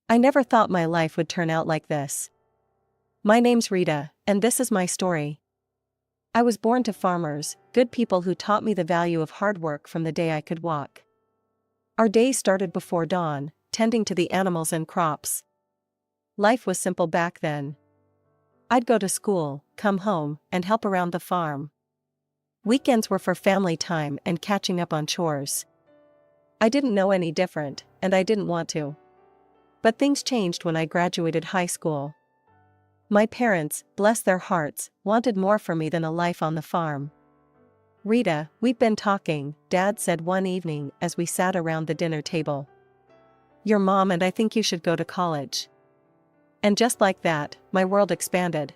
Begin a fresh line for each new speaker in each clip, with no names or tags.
I never thought my life would turn out like this. My name's Rita, and this is my story. I was born to farmers, good people who taught me the value of hard work from the day I could walk. Our days started before dawn, tending to the animals and crops. Life was simple back then. I'd go to school, come home, and help around the farm. Weekends were for family time and catching up on chores. I didn't know any different, and I didn't want to. But things changed when I graduated high school. My parents, bless their hearts, wanted more for me than a life on the farm. "Rita, we've been talking," Dad said one evening as we sat around the dinner table. "Your mom and I think you should go to college." And just like that, my world expanded.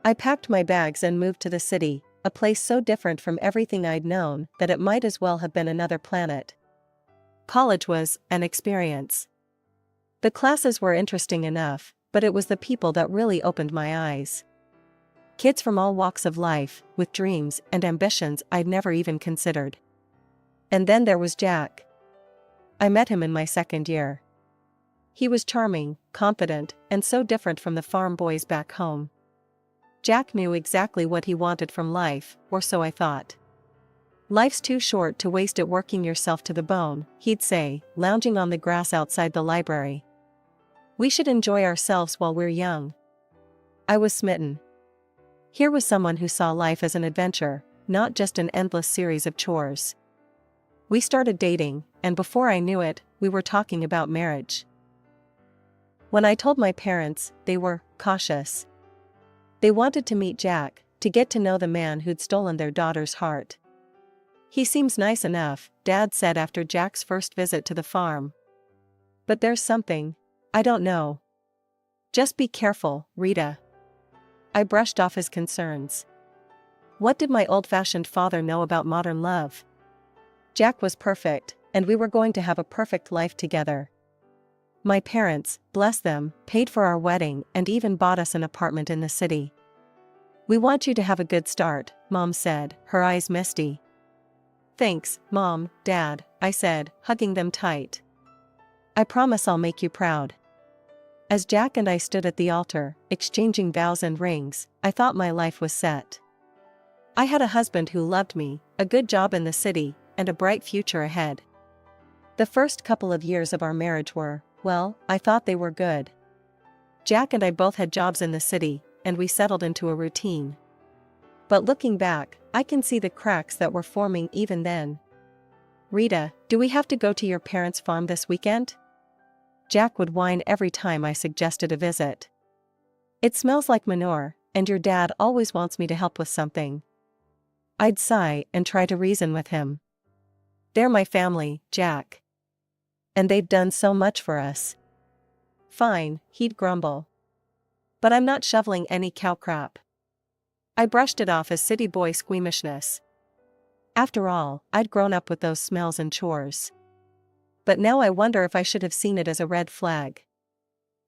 I packed my bags and moved to the city, a place so different from everything I'd known that it might as well have been another planet. College was an experience. The classes were interesting enough, but it was the people that really opened my eyes. Kids from all walks of life, with dreams and ambitions I'd never even considered. And then there was Jack. I met him in my second year. He was charming, confident, and so different from the farm boys back home. Jack knew exactly what he wanted from life, or so I thought. "Life's too short to waste it working yourself to the bone," he'd say, lounging on the grass outside the library. "We should enjoy ourselves while we're young." I was smitten. Here was someone who saw life as an adventure, not just an endless series of chores. We started dating, and before I knew it, we were talking about marriage. When I told my parents, they were cautious. They wanted to meet Jack, to get to know the man who'd stolen their daughter's heart. "He seems nice enough," Dad said after Jack's first visit to the farm. "But there's something. I don't know." "Just be careful, Rita." I brushed off his concerns. What did my old-fashioned father know about modern love? Jack was perfect, and we were going to have a perfect life together. My parents, bless them, paid for our wedding and even bought us an apartment in the city. "We want you to have a good start," Mom said, her eyes misty. "Thanks, Mom, Dad," I said, hugging them tight. "I promise I'll make you proud." As Jack and I stood at the altar, exchanging vows and rings, I thought my life was set. I had a husband who loved me, a good job in the city, and a bright future ahead. The first couple of years of our marriage were, well, I thought they were good. Jack and I both had jobs in the city, and we settled into a routine. But looking back, I can see the cracks that were forming even then. "Rita, do we have to go to your parents' farm this weekend?" Jack would whine every time I suggested a visit. "It smells like manure, and your dad always wants me to help with something." I'd sigh and try to reason with him. "They're my family, Jack. And they've done so much for us." "Fine," he'd grumble. "But I'm not shoveling any cow crap." I brushed it off as city boy squeamishness. After all, I'd grown up with those smells and chores. But now I wonder if I should have seen it as a red flag.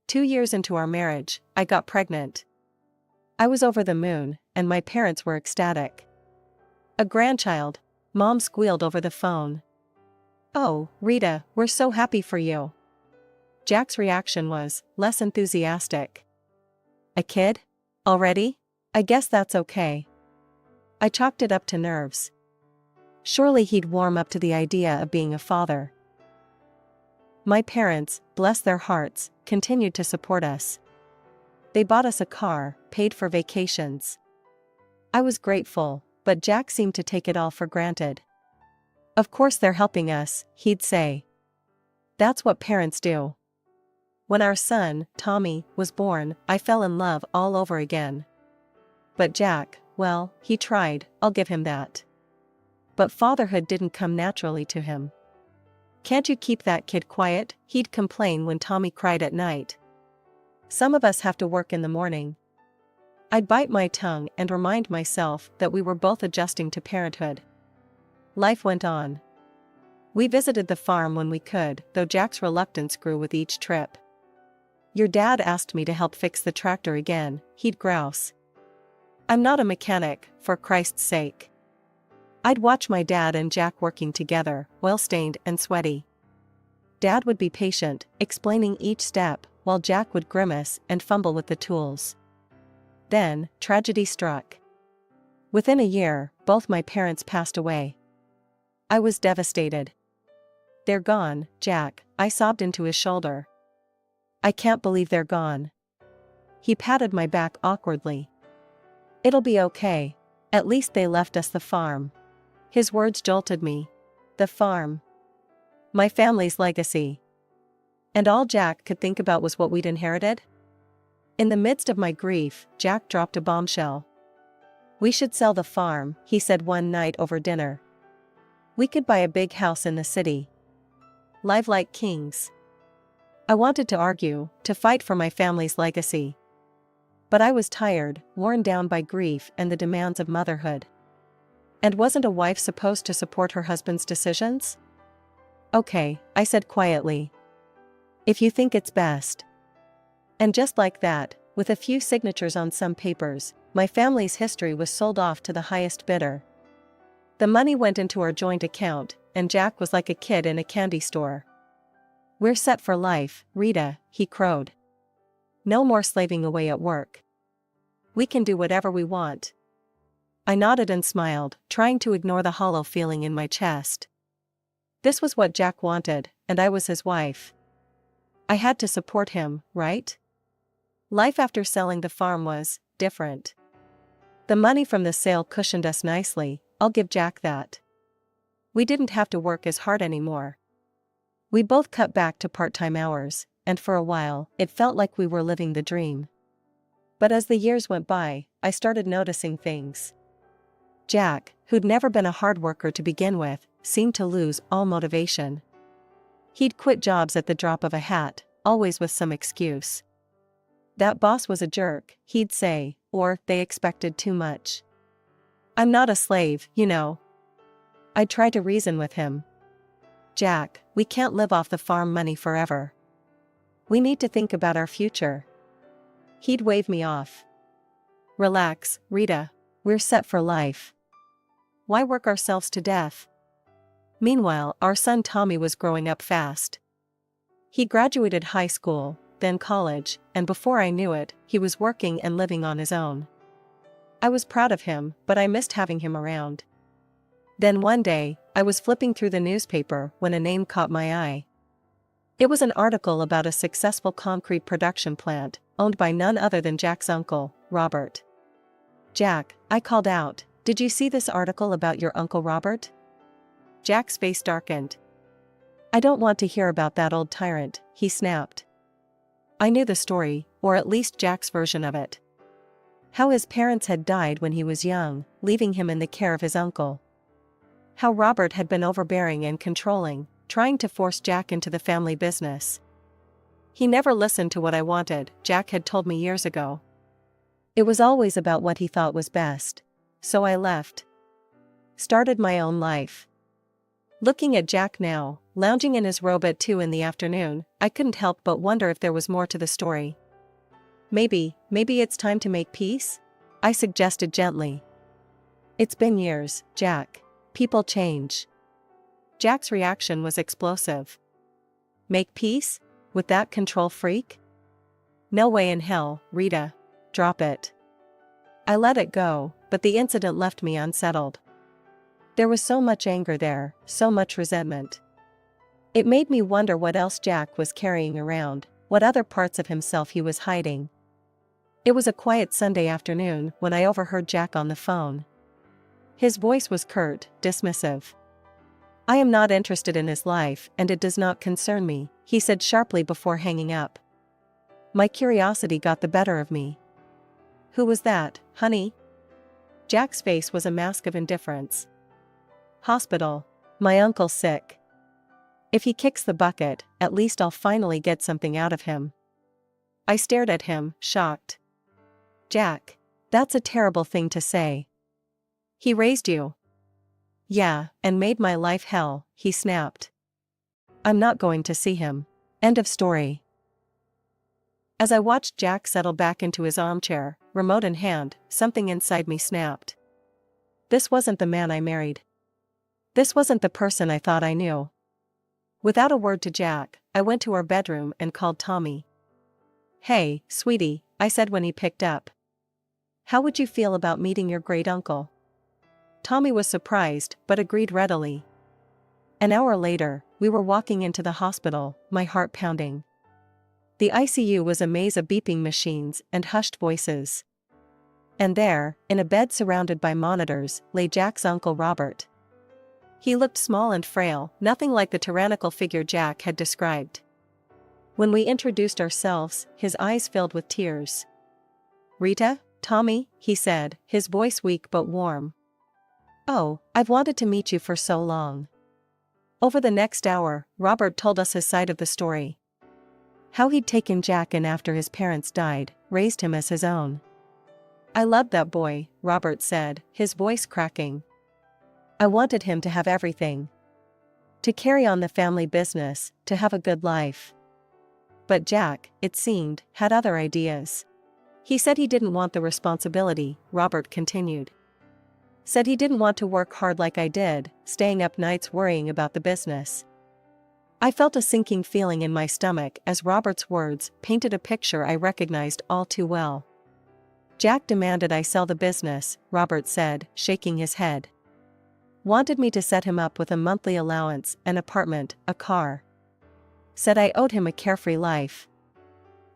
2 years into our marriage, I got pregnant. I was over the moon, and my parents were ecstatic. "A grandchild," Mom squealed over the phone. "Oh, Rita, we're so happy for you." Jack's reaction was less enthusiastic. "A kid? Already? I guess that's okay." I chalked it up to nerves. Surely he'd warm up to the idea of being a father. My parents, bless their hearts, continued to support us. They bought us a car, paid for vacations. I was grateful, but Jack seemed to take it all for granted. "Of course they're helping us," he'd say. "That's what parents do." When our son, Tommy, was born, I fell in love all over again. But Jack, well, he tried, I'll give him that. But fatherhood didn't come naturally to him. "Can't you keep that kid quiet?" he'd complain when Tommy cried at night. "Some of us have to work in the morning." I'd bite my tongue and remind myself that we were both adjusting to parenthood. Life went on. We visited the farm when we could, though Jack's reluctance grew with each trip. "Your dad asked me to help fix the tractor again," he'd grouse. "I'm not a mechanic, for Christ's sake." I'd watch my dad and Jack working together, oil-stained and sweaty. Dad would be patient, explaining each step, while Jack would grimace and fumble with the tools. Then, tragedy struck. Within a year, both my parents passed away. I was devastated. "They're gone, Jack," I sobbed into his shoulder. "I can't believe they're gone." He patted my back awkwardly. "It'll be okay. At least they left us the farm." His words jolted me. The farm. My family's legacy. And all Jack could think about was what we'd inherited? In the midst of my grief, Jack dropped a bombshell. "We should sell the farm," he said one night over dinner. "We could buy a big house in the city. Live like kings." I wanted to argue, to fight for my family's legacy. But I was tired, worn down by grief and the demands of motherhood. And wasn't a wife supposed to support her husband's decisions? "Okay," I said quietly. "If you think it's best." And just like that, with a few signatures on some papers, my family's history was sold off to the highest bidder. The money went into our joint account, and Jack was like a kid in a candy store. "We're set for life, Rita," he crowed. "No more slaving away at work. We can do whatever we want." I nodded and smiled, trying to ignore the hollow feeling in my chest. This was what Jack wanted, and I was his wife. I had to support him, right? Life after selling the farm was different. The money from the sale cushioned us nicely, I'll give Jack that. We didn't have to work as hard anymore. We both cut back to part-time hours, and for a while, it felt like we were living the dream. But as the years went by, I started noticing things. Jack, who'd never been a hard worker to begin with, seemed to lose all motivation. He'd quit jobs at the drop of a hat, always with some excuse. That boss was a jerk, he'd say, or they expected too much. "I'm not a slave, you know." I'd try to reason with him. "Jack, we can't live off the farm money forever. We need to think about our future." He'd wave me off. "Relax, Rita. We're set for life. Why work ourselves to death?" Meanwhile, our son Tommy was growing up fast. He graduated high school, then college, and before I knew it, he was working and living on his own. I was proud of him, but I missed having him around. Then one day, I was flipping through the newspaper when a name caught my eye. It was an article about a successful concrete production plant, owned by none other than Jack's uncle, Robert. "Jack," I called out, "did you see this article about your Uncle Robert?" Jack's face darkened. "I don't want to hear about that old tyrant," he snapped. I knew the story, or at least Jack's version of it. How his parents had died when he was young, leaving him in the care of his uncle. How Robert had been overbearing and controlling, trying to force Jack into the family business. He never listened to what I wanted, Jack had told me years ago. It was always about what he thought was best. So I left. Started my own life. Looking at Jack now, lounging in his robe at 2 in the afternoon, I couldn't help but wonder if there was more to the story. Maybe it's time to make peace?" I suggested gently. "It's been years, Jack. People change." Jack's reaction was explosive. "Make peace? With that control freak? No way in hell, Rita. Drop it." I let it go, but the incident left me unsettled. There was so much anger there, so much resentment. It made me wonder what else Jack was carrying around, what other parts of himself he was hiding. It was a quiet Sunday afternoon when I overheard Jack on the phone. His voice was curt, dismissive. "I am not interested in his life and it does not concern me," he said sharply before hanging up. My curiosity got the better of me. "Who was that, honey?" Jack's face was a mask of indifference. "Hospital. My uncle's sick. If he kicks the bucket, at least I'll finally get something out of him." I stared at him, shocked. "Jack, that's a terrible thing to say." "He raised you." "Yeah, and made my life hell," he snapped. "I'm not going to see him." End of story. As I watched Jack settle back into his armchair, remote in hand, something inside me snapped. This wasn't the man I married. This wasn't the person I thought I knew. Without a word to Jack, I went to our bedroom and called Tommy. "Hey, sweetie," I said when he picked up. "How would you feel about meeting your great uncle?" Tommy was surprised, but agreed readily. An hour later, we were walking into the hospital, my heart pounding. The ICU was a maze of beeping machines and hushed voices. And there, in a bed surrounded by monitors, lay Jack's uncle Robert. He looked small and frail, nothing like the tyrannical figure Jack had described. When we introduced ourselves, his eyes filled with tears. "Rita, Tommy," he said, his voice weak but warm. "Oh, I've wanted to meet you for so long." Over the next hour, Robert told us his side of the story. How he'd taken Jack in after his parents died, raised him as his own. "I loved that boy," Robert said, his voice cracking. "I wanted him to have everything. To carry on the family business, to have a good life. But Jack, it seemed, had other ideas. He said he didn't want the responsibility," Robert continued. "Said he didn't want to work hard like I did, staying up nights worrying about the business." I felt a sinking feeling in my stomach as Robert's words painted a picture I recognized all too well. "Jack demanded I sell the business," Robert said, shaking his head. "Wanted me to set him up with a monthly allowance, an apartment, a car. Said I owed him a carefree life."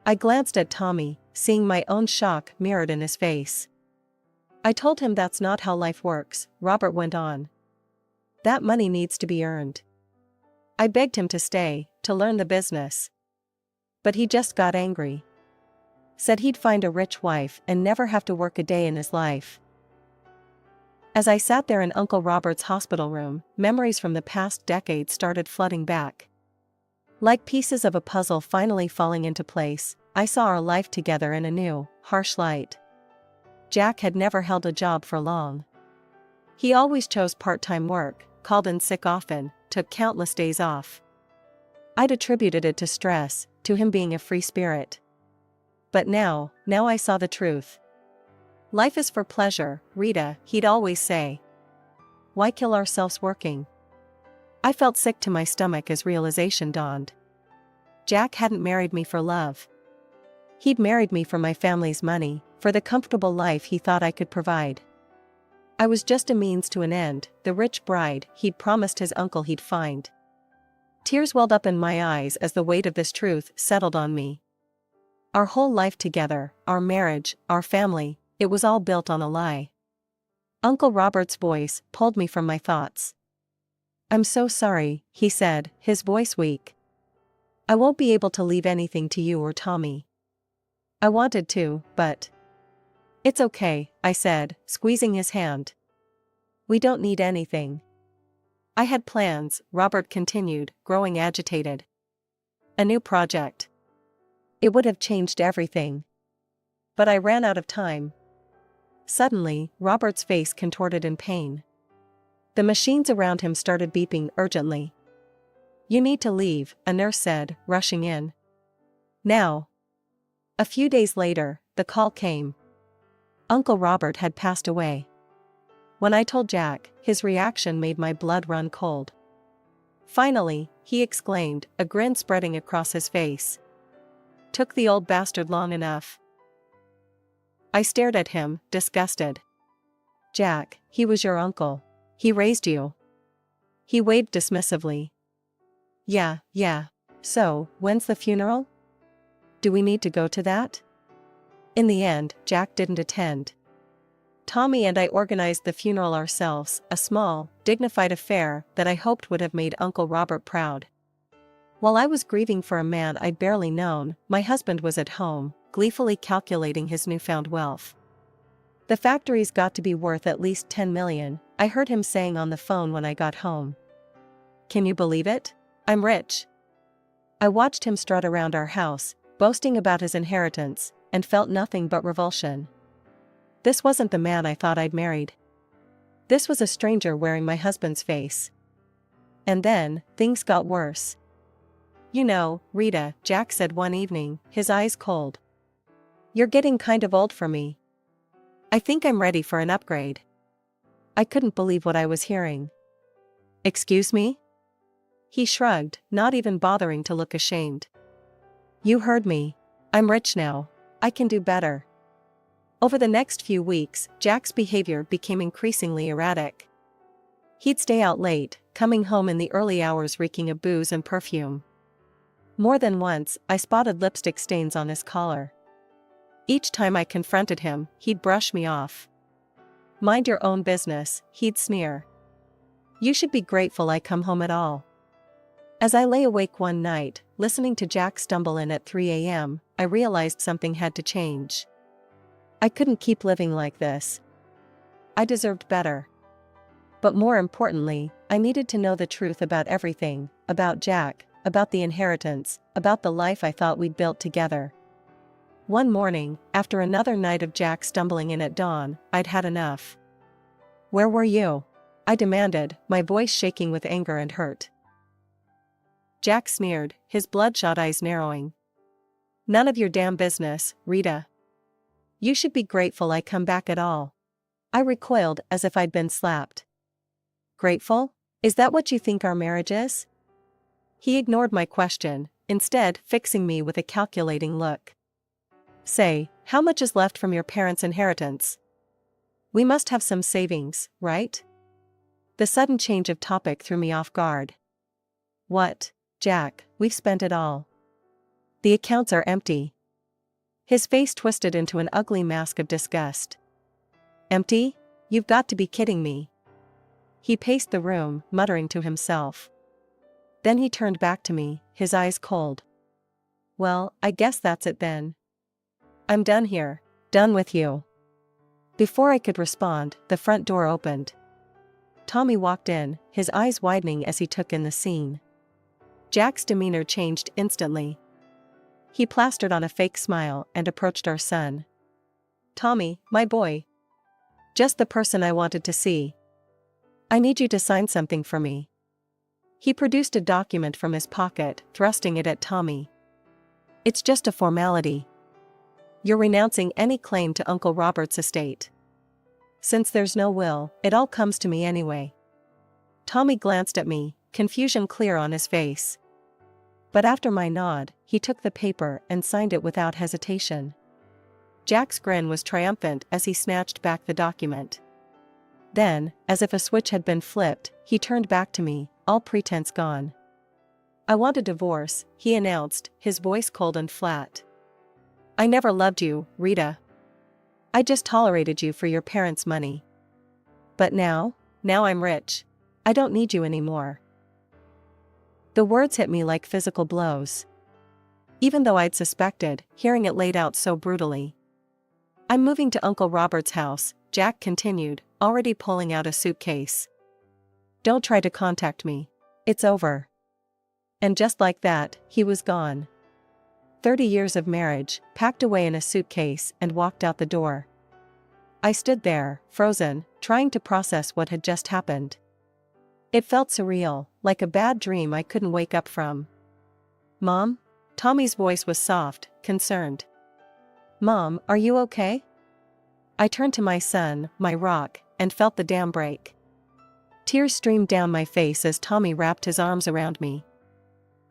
I glanced at Tommy, seeing my own shock mirrored in his face. "I told him that's not how life works," Robert went on. "That money needs to be earned. I begged him to stay, to learn the business. But he just got angry. Said he'd find a rich wife and never have to work a day in his life." As I sat there in Uncle Robert's hospital room, memories from the past decade started flooding back. Like pieces of a puzzle finally falling into place, I saw our life together in a new, harsh light. Jack had never held a job for long. He always chose part-time work, called in sick often, took countless days off. I'd attributed it to stress, to him being a free spirit. But now I saw the truth. "Life is for pleasure, Rita," he'd always say. "Why kill ourselves working?" I felt sick to my stomach as realization dawned. Jack hadn't married me for love. He'd married me for my family's money, for the comfortable life he thought I could provide. I was just a means to an end, the rich bride he'd promised his uncle he'd find. Tears welled up in my eyes as the weight of this truth settled on me. Our whole life together, our marriage, our family, it was all built on a lie. Uncle Robert's voice pulled me from my thoughts. "I'm so sorry," he said, his voice weak. "I won't be able to leave anything to you or Tommy. I wanted to, but..." "It's okay," I said, squeezing his hand. "We don't need anything." "I had plans," Robert continued, growing agitated. "A new project. It would have changed everything. But I ran out of time." Suddenly, Robert's face contorted in pain. The machines around him started beeping urgently. "You need to leave," a nurse said, rushing in. "Now." A few days later, the call came. Uncle Robert had passed away. When I told Jack, his reaction made my blood run cold. "Finally," he exclaimed, a grin spreading across his face. "Took the old bastard long enough." I stared at him, disgusted. "Jack, he was your uncle. He raised you." He waved dismissively. Yeah. So, when's the funeral? Do we need to go to that?" In the end, Jack didn't attend. Tommy and I organized the funeral ourselves, a small, dignified affair that I hoped would have made Uncle Robert proud. While I was grieving for a man I'd barely known, my husband was at home, gleefully calculating his newfound wealth. "The factory's got to be worth at least 10 million, I heard him saying on the phone when I got home. Can you believe it? I'm rich." I watched him strut around our house, boasting about his inheritance, and felt nothing but revulsion. This wasn't the man I thought I'd married. This was a stranger wearing my husband's face. And then, things got worse. "You know, Rita," Jack said one evening, his eyes cold. "You're getting kind of old for me. I think I'm ready for an upgrade." I couldn't believe what I was hearing. "Excuse me?" He shrugged, not even bothering to look ashamed. You heard me. I'm rich now. I can do better. Over the next few weeks, Jack's behavior became increasingly erratic. He'd stay out late, coming home in the early hours reeking of booze and perfume. More than once, I spotted lipstick stains on his collar. Each time I confronted him, he'd brush me off. Mind your own business, he'd sneer. You should be grateful I come home at all. As I lay awake one night, listening to Jack stumble in at 3 a.m., I realized something had to change. I couldn't keep living like this. I deserved better. But more importantly, I needed to know the truth about everything, about Jack, about the inheritance, about the life I thought we'd built together. One morning, after another night of Jack stumbling in at dawn, I'd had enough. Where were you? I demanded, my voice shaking with anger and hurt. Jack sneered, his bloodshot eyes narrowing. None of your damn business, Rita. You should be grateful I come back at all. I recoiled as if I'd been slapped. Grateful? Is that what you think our marriage is? He ignored my question, instead fixing me with a calculating look. Say, how much is left from your parents' inheritance? We must have some savings, right? The sudden change of topic threw me off guard. What, Jack, we've spent it all. The accounts are empty. His face twisted into an ugly mask of disgust. Empty? You've got to be kidding me. He paced the room, muttering to himself. Then he turned back to me, his eyes cold. Well, I guess that's it then. I'm done here. Done with you. Before I could respond, the front door opened. Tommy walked in, his eyes widening as he took in the scene. Jack's demeanor changed instantly. He plastered on a fake smile and approached our son. Tommy, my boy. Just the person I wanted to see. I need you to sign something for me. He produced a document from his pocket, thrusting it at Tommy. It's just a formality. You're renouncing any claim to Uncle Robert's estate. Since there's no will, it all comes to me anyway. Tommy glanced at me, confusion clear on his face. But after my nod, he took the paper and signed it without hesitation. Jack's grin was triumphant as he snatched back the document. Then, as if a switch had been flipped, he turned back to me, all pretense gone. I want a divorce, he announced, his voice cold and flat. I never loved you, Rita. I just tolerated you for your parents' money. But now I'm rich. I don't need you anymore. The words hit me like physical blows. Even though I'd suspected, hearing it laid out so brutally. I'm moving to Uncle Robert's house, Jack continued, already pulling out a suitcase. Don't try to contact me. It's over. And just like that, he was gone. 30 years of marriage, packed away in a suitcase, and walked out the door. I stood there, frozen, trying to process what had just happened. It felt surreal, like a bad dream I couldn't wake up from. Mom? Tommy's voice was soft, concerned. Mom, are you okay? I turned to my son, my rock, and felt the dam break. Tears streamed down my face as Tommy wrapped his arms around me.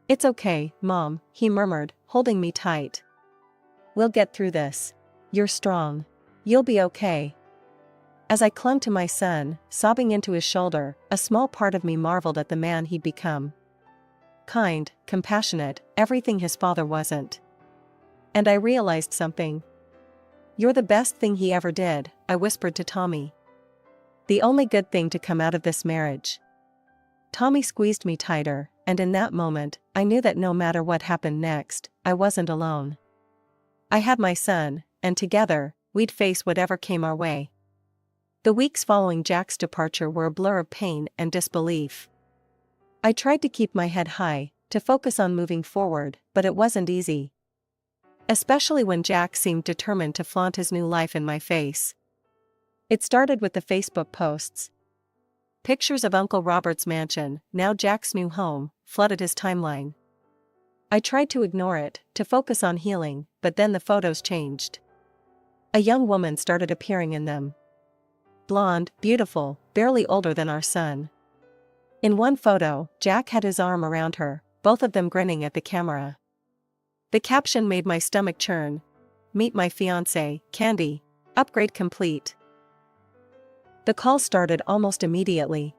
It's okay, Mom, he murmured, holding me tight. We'll get through this. You're strong. You'll be okay. As I clung to my son, sobbing into his shoulder, a small part of me marveled at the man he'd become. Kind, compassionate, everything his father wasn't. And I realized something. You're the best thing he ever did, I whispered to Tommy. The only good thing to come out of this marriage. Tommy squeezed me tighter, and in that moment, I knew that no matter what happened next, I wasn't alone. I had my son, and together, we'd face whatever came our way. The weeks following Jack's departure were a blur of pain and disbelief. I tried to keep my head high, to focus on moving forward, but it wasn't easy. Especially when Jack seemed determined to flaunt his new life in my face. It started with the Facebook posts. Pictures of Uncle Robert's mansion, now Jack's new home, flooded his timeline. I tried to ignore it, to focus on healing, but then the photos changed. A young woman started appearing in them. Blonde, beautiful, barely older than our son. In one photo, Jack had his arm around her, both of them grinning at the camera. The caption made my stomach churn. Meet my fiancé, Candy. Upgrade complete. The call started almost immediately.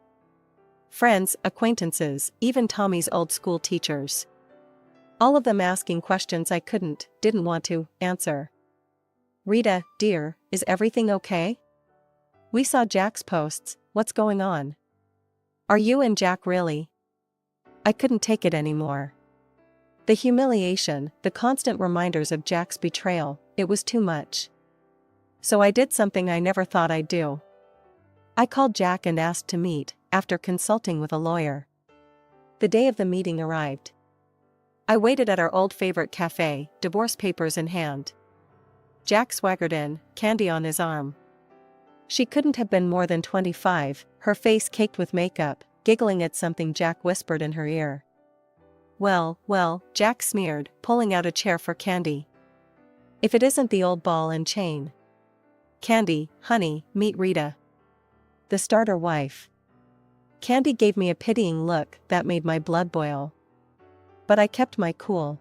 Friends, acquaintances, even Tommy's old school teachers. All of them asking questions I didn't want to, answer. Rita, dear, is everything okay? We saw Jack's posts, what's going on? Are you and Jack really? I couldn't take it anymore. The humiliation, the constant reminders of Jack's betrayal, it was too much. So I did something I never thought I'd do. I called Jack and asked to meet, after consulting with a lawyer. The day of the meeting arrived. I waited at our old favorite cafe, divorce papers in hand. Jack swaggered in, Candy on his arm. She couldn't have been more than 25, her face caked with makeup, giggling at something Jack whispered in her ear. Well, Jack sneered, pulling out a chair for Candy. If it isn't the old ball and chain. Candy, honey, meet Rita. The starter wife. Candy gave me a pitying look that made my blood boil. But I kept my cool.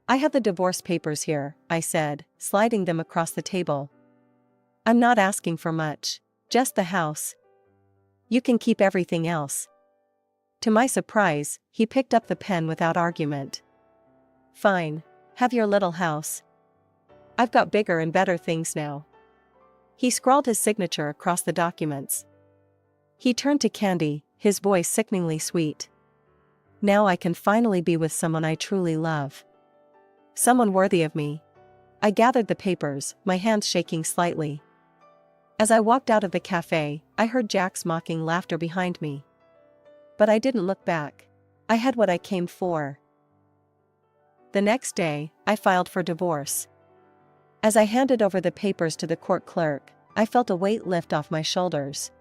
I have the divorce papers here, I said, sliding them across the table. I'm not asking for much. Just the house. You can keep everything else. To my surprise, he picked up the pen without argument. Fine. Have your little house. I've got bigger and better things now. He scrawled his signature across the documents. He turned to Candy, his voice sickeningly sweet. Now I can finally be with someone I truly love. Someone worthy of me. I gathered the papers, my hands shaking slightly. As I walked out of the cafe, I heard Jack's mocking laughter behind me. But I didn't look back. I had what I came for. The next day, I filed for divorce. As I handed over the papers to the court clerk, I felt a weight lift off my shoulders.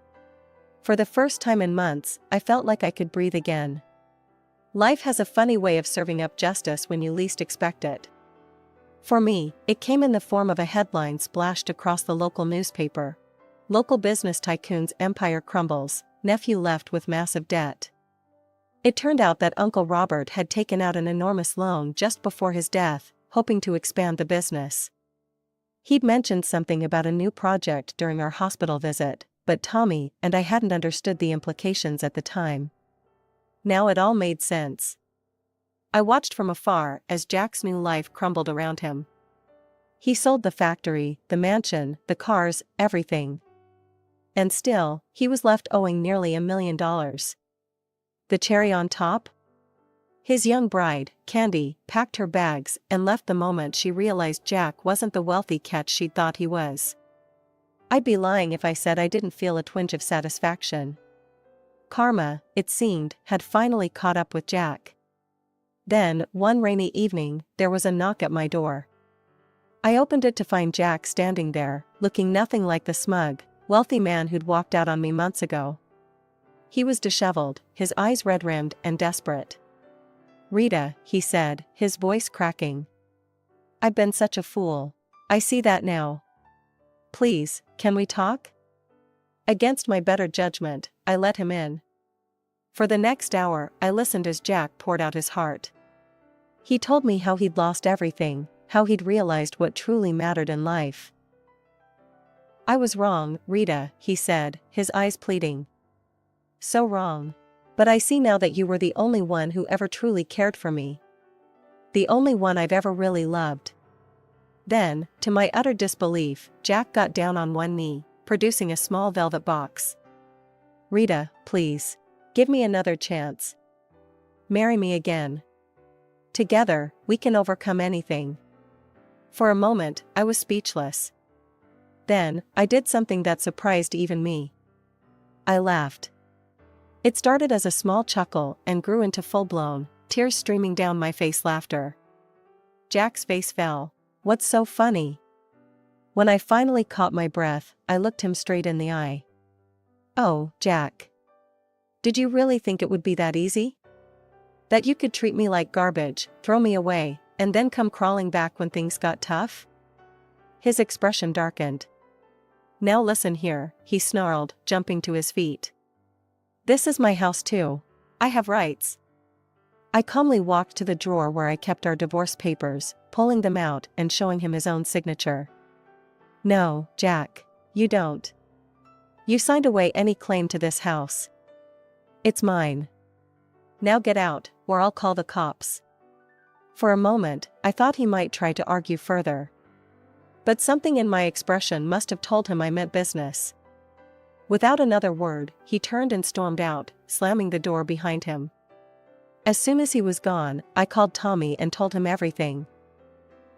For the first time in months, I felt like I could breathe again. Life has a funny way of serving up justice when you least expect it. For me, it came in the form of a headline splashed across the local newspaper. Local business tycoon's empire crumbles, nephew left with massive debt. It turned out that Uncle Robert had taken out an enormous loan just before his death, hoping to expand the business. He'd mentioned something about a new project during our hospital visit, but Tommy and I hadn't understood the implications at the time. Now it all made sense. I watched from afar as Jack's new life crumbled around him. He sold the factory, the mansion, the cars, everything. And still, he was left owing nearly $1 million. The cherry on top? His young bride, Candy, packed her bags and left the moment she realized Jack wasn't the wealthy catch she'd thought he was. I'd be lying if I said I didn't feel a twinge of satisfaction. Karma, it seemed, had finally caught up with Jack. Then, one rainy evening, there was a knock at my door. I opened it to find Jack standing there, looking nothing like the smug, wealthy man who'd walked out on me months ago. He was disheveled, his eyes red-rimmed and desperate. Rita, he said, his voice cracking. I've been such a fool. I see that now. Please, can we talk? Against my better judgment, I let him in. For the next hour, I listened as Jack poured out his heart. He told me how he'd lost everything, how he'd realized what truly mattered in life. I was wrong, Rita, he said, his eyes pleading. So wrong. But I see now that you were the only one who ever truly cared for me. The only one I've ever really loved. Then, to my utter disbelief, Jack got down on one knee, producing a small velvet box. Rita, please. Give me another chance. Marry me again. Together, we can overcome anything. For a moment, I was speechless. Then, I did something that surprised even me. I laughed. It started as a small chuckle and grew into full-blown, tears streaming down my face laughter. Jack's face fell. What's so funny? When I finally caught my breath, I looked him straight in the eye. Oh, Jack. Did you really think it would be that easy? That you could treat me like garbage, throw me away, and then come crawling back when things got tough? His expression darkened. Now listen here, he snarled, jumping to his feet. This is my house too. I have rights. I calmly walked to the drawer where I kept our divorce papers, pulling them out and showing him his own signature. No, Jack, you don't. You signed away any claim to this house. It's mine. Now get out, or I'll call the cops. For a moment, I thought he might try to argue further. But something in my expression must have told him I meant business. Without another word, he turned and stormed out, slamming the door behind him. As soon as he was gone, I called Tommy and told him everything.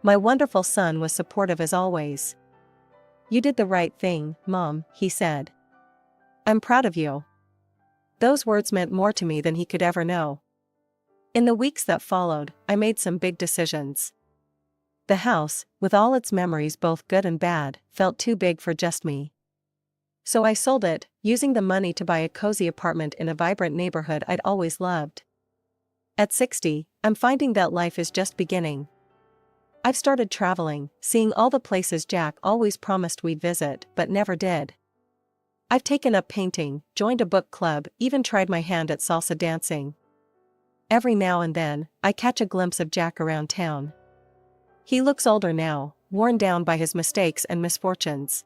My wonderful son was supportive as always. You did the right thing, Mom, he said. I'm proud of you. Those words meant more to me than he could ever know. In the weeks that followed, I made some big decisions. The house, with all its memories both good and bad, felt too big for just me. So I sold it, using the money to buy a cozy apartment in a vibrant neighborhood I'd always loved. At 60, I'm finding that life is just beginning. I've started traveling, seeing all the places Jack always promised we'd visit but never did. I've taken up painting, joined a book club, even tried my hand at salsa dancing. Every now and then, I catch a glimpse of Jack around town. He looks older now, worn down by his mistakes and misfortunes.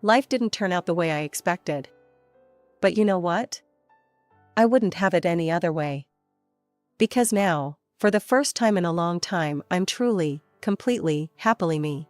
Life didn't turn out the way I expected. But you know what? I wouldn't have it any other way. Because now, for the first time in a long time, I'm truly, completely, happily me.